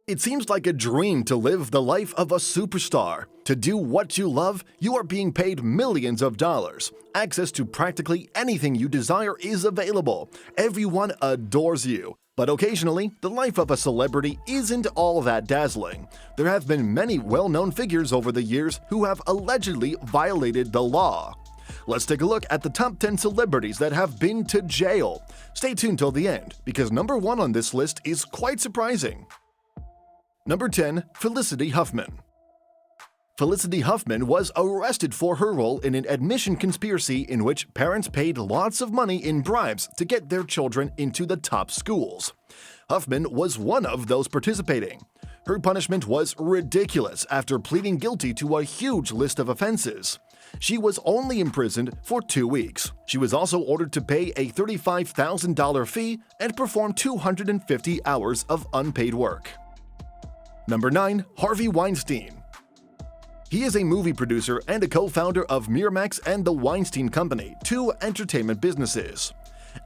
It seems like a dream to live the life of a superstar. To do what you love, you are being paid millions of dollars. Access to practically anything you desire is available. Everyone adores you. But occasionally, the life of a celebrity isn't all that dazzling. There have been many well-known figures over the years who have allegedly violated the law. Let's take a look at the top 10 celebrities that have been to jail. Stay tuned till the end, because number 1 on this list is quite surprising. Number 10. Felicity Huffman. Felicity Huffman was arrested for her role in an admission conspiracy in which parents paid lots of money in bribes to get their children into the top schools. Huffman was one of those participating. Her punishment was ridiculous after pleading guilty to a huge list of offenses. She was only imprisoned for 2 weeks. She was also ordered to pay a $35,000 fee and perform 250 hours of unpaid work. Number 9. Harvey Weinstein. He is a movie producer and a co-founder of Miramax and the Weinstein Company, 2 entertainment businesses.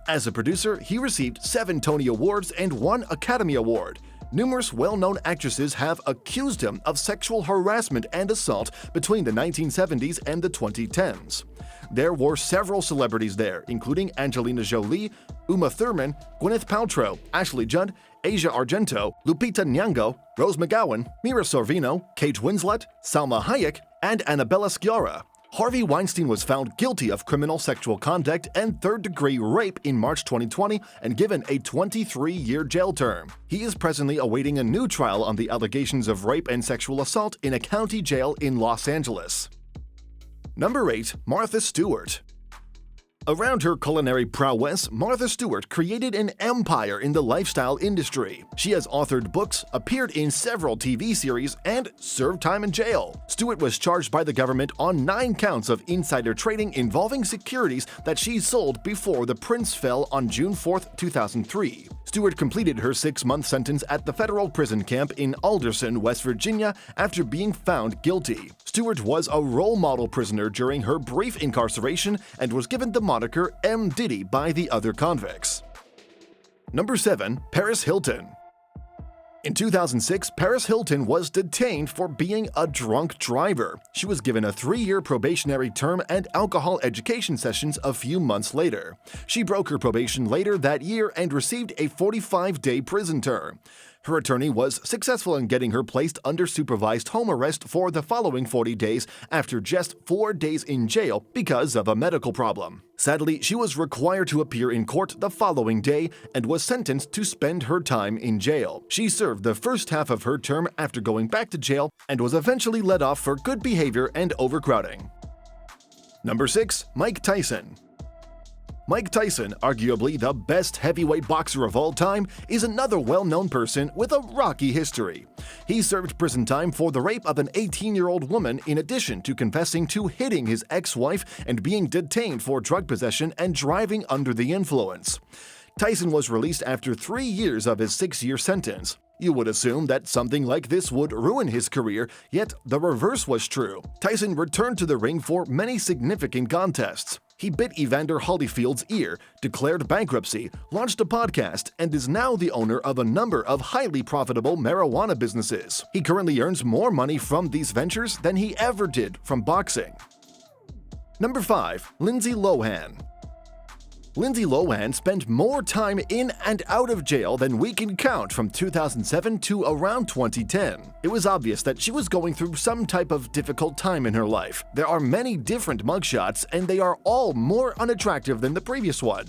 As a producer, he received 7 Tony Awards and 1 Academy Award. Numerous well-known actresses have accused him of sexual harassment and assault between the 1970s and the 2010s. There were several celebrities there, including Angelina Jolie, Uma Thurman, Gwyneth Paltrow, Ashley Judd, Asia Argento, Lupita Nyong'o, Rose McGowan, Mira Sorvino, Kate Winslet, Salma Hayek, and Annabella Sciorra. Harvey Weinstein was found guilty of criminal sexual conduct and third-degree rape in March 2020 and given a 23-year jail term. He is presently awaiting a new trial on the allegations of rape and sexual assault in a county jail in Los Angeles. Number 8. Martha Stewart. Around her culinary prowess, Martha Stewart created an empire in the lifestyle industry. She has authored books, appeared in several TV series, and served time in jail. Stewart was charged by the government on 9 counts of insider trading involving securities that she sold before the prince fell on June 4, 2003. Stewart completed her 6-month sentence at the federal prison camp in Alderson, West Virginia, after being found guilty. Stewart was a role model prisoner during her brief incarceration and was given the moniker M. Diddy by the other convicts. Number 7. Paris Hilton. In 2006, Paris Hilton was detained for being a drunk driver. She was given a 3-year probationary term and alcohol education sessions a few months later. She broke her probation later that year and received a 45-day prison term. Her attorney was successful in getting her placed under supervised home arrest for the following 40 days after just 4 days in jail because of a medical problem. Sadly, she was required to appear in court the following day and was sentenced to spend her time in jail. She served the first half of her term after going back to jail and was eventually let off for good behavior and overcrowding. Number 6. Mike Tyson. Mike Tyson, arguably the best heavyweight boxer of all time, is another well-known person with a rocky history. He served prison time for the rape of an 18-year-old woman in addition to confessing to hitting his ex-wife and being detained for drug possession and driving under the influence. Tyson was released after 3 years of his 6-year sentence. You would assume that something like this would ruin his career, yet the reverse was true. Tyson returned to the ring for many significant contests. He bit Evander Holyfield's ear, declared bankruptcy, launched a podcast, and is now the owner of a number of highly profitable marijuana businesses. He currently earns more money from these ventures than he ever did from boxing. Number 5. Lindsay Lohan. Lindsay Lohan spent more time in and out of jail than we can count from 2007 to around 2010. It was obvious that she was going through some type of difficult time in her life. There are many different mugshots, and they are all more unattractive than the previous one.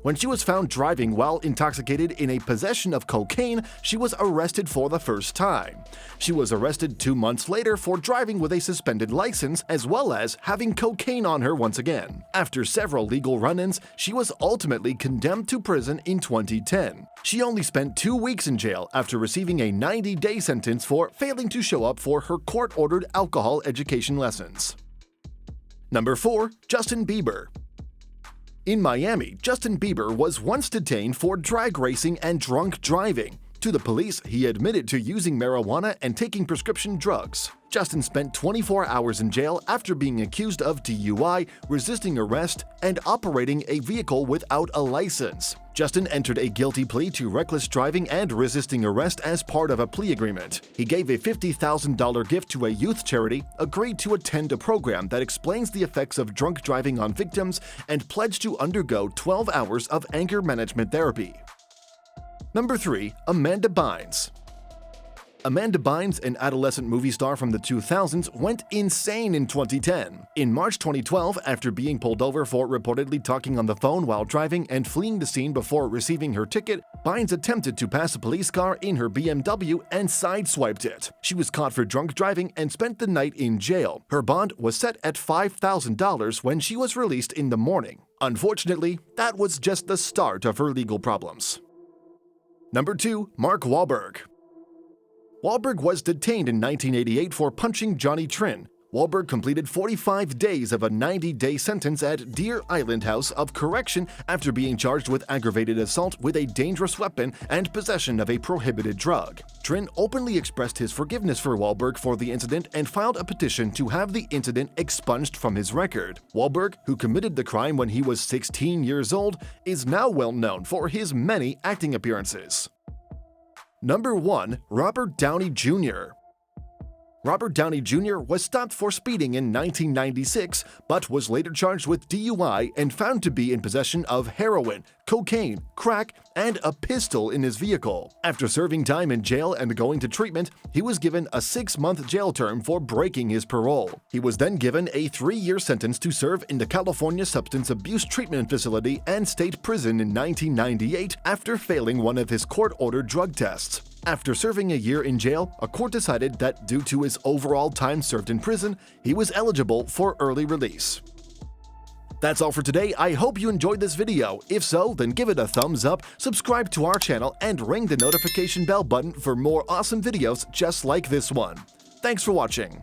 When she was found driving while intoxicated in a possession of cocaine, she was arrested for the first time. She was arrested 2 months later for driving with a suspended license, as well as having cocaine on her once again. After several legal run-ins, she was ultimately condemned to prison in 2010. She only spent 2 weeks in jail after receiving a 90-day sentence for failing to show up for her court-ordered alcohol education lessons. Number 4. Justin Bieber. In Miami, Justin Bieber was once detained for drag racing and drunk driving. To the police, he admitted to using marijuana and taking prescription drugs. Justin spent 24 hours in jail after being accused of DUI, resisting arrest, and operating a vehicle without a license. Justin entered a guilty plea to reckless driving and resisting arrest as part of a plea agreement. He gave a $50,000 gift to a youth charity, agreed to attend a program that explains the effects of drunk driving on victims, and pledged to undergo 12 hours of anger management therapy. Number 3. Amanda Bynes. Amanda Bynes, an adolescent movie star from the 2000s, went insane in 2010. In March 2012, after being pulled over for reportedly talking on the phone while driving and fleeing the scene before receiving her ticket, Bynes attempted to pass a police car in her BMW and sideswiped it. She was caught for drunk driving and spent the night in jail. Her bond was set at $5,000 when she was released in the morning. Unfortunately, that was just the start of her legal problems. Number 2. Mark Wahlberg. Wahlberg was detained in 1988 for punching Johnny Trin. Wahlberg completed 45 days of a 90-day sentence at Deer Island House of Correction after being charged with aggravated assault with a dangerous weapon and possession of a prohibited drug. Trin openly expressed his forgiveness for Wahlberg for the incident and filed a petition to have the incident expunged from his record. Wahlberg, who committed the crime when he was 16 years old, is now well known for his many acting appearances. Number 1. Robert Downey Jr. Robert Downey Jr. was stopped for speeding in 1996, but was later charged with DUI and found to be in possession of heroin, cocaine, crack, and a pistol in his vehicle. After serving time in jail and going to treatment, he was given a 6-month jail term for breaking his parole. He was then given a 3-year sentence to serve in the California Substance Abuse Treatment Facility and State Prison in 1998 after failing one of his court-ordered drug tests. After serving a year in jail, a court decided that due to his overall time served in prison, he was eligible for early release. That's all for today. I hope you enjoyed this video. If so, then give it a thumbs up, subscribe to our channel, and ring the notification bell button for more awesome videos just like this one. Thanks for watching.